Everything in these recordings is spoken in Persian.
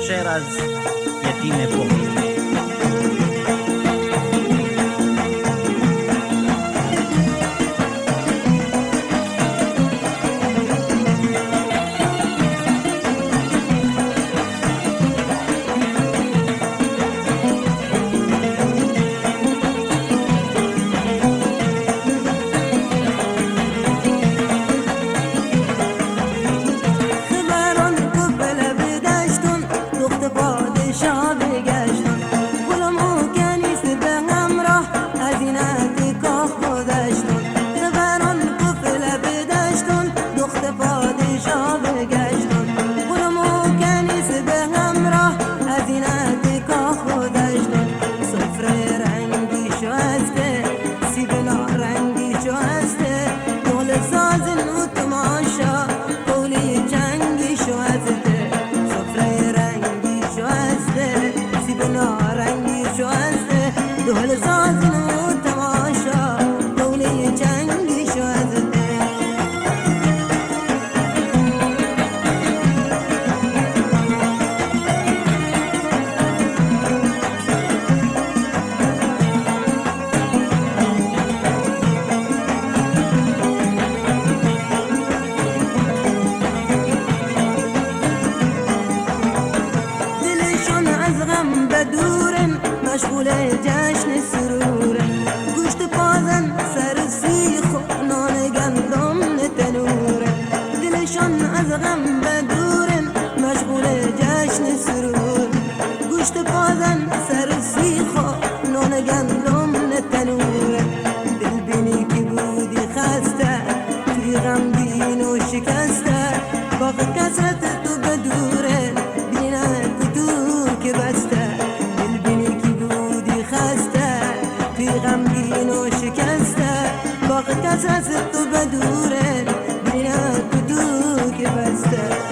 شعر از یتیم پخت. مشغول جشن سروره گوشت پازن سر سیخ و نان گندم تنوره دلشان از غم بدورن مشغول جشن سرور گوشت پازن سر سیخ و نان گندم تنوره دل بینی که بودی خسته توی غمگین و شکسته باغ کسرت تو بدوره بینت تو که بسته غمگین و شکسته باغ کس از تو بدوره بینت تو که بسته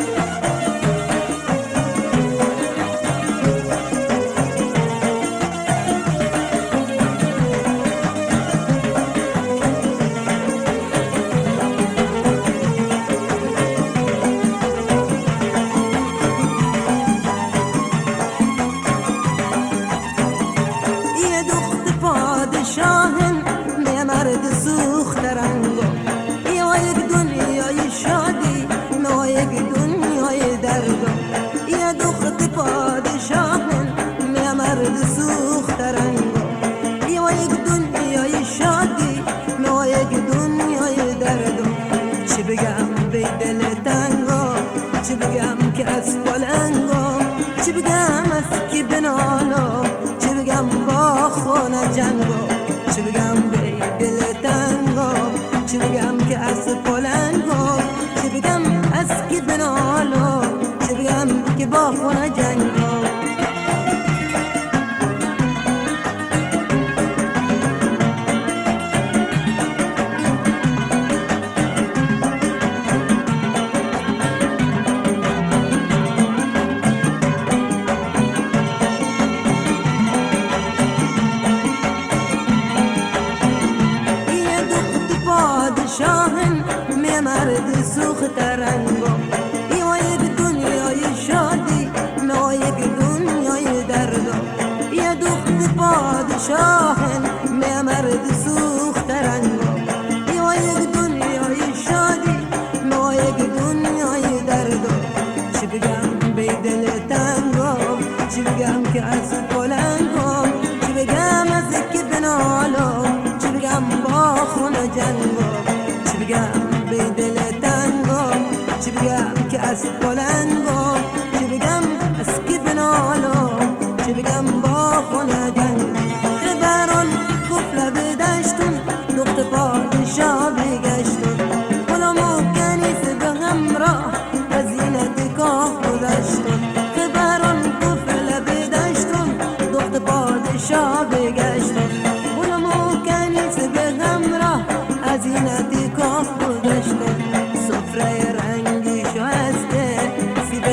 شاهن می مرد سوخت رنگو یا یک دنیای شادی ما یک دنیای دردو یا دخت پادشاهن می مرد سوخت رنگو یا یک دنیای شادی ما یک دنیای دردو چی بگم به دل تنگو چی بگم که از پلنگو چی بگم از کی بنالو چی بگم با خونه جنگو چی بگم به دل تنگو چی بگم که از پلنگو چی بگم از کی بنالو چی بگم که با خونه جنگو شاهن می مرد سوخت رنگو یا یک دنیای شادی ما یک دنیای دردو یا دخت پادشاهن می مرد سوخت رنگو یا یک دنیای شادی ما یک دنیای دردو چی بگم به دل تنگو چی بگم که از پلنگو چی بگم از که بنالو چی بگم با خونه جنگو چی بگم به دل تنگو چی بگم که از پلنگو چی بگم از کی بنالو چی بگم با خونه جنگو خبران کفله بدشتون دخت پادشاه بگشتون غلامو کنیس به همراه وزینت کاه گذشتون خبران کفله بدشتون دخت پادشاه بگشتون غلامو کنیس به همراه وزینت کاه گذشتون سفره رنگی شایسته سیب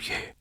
دنیای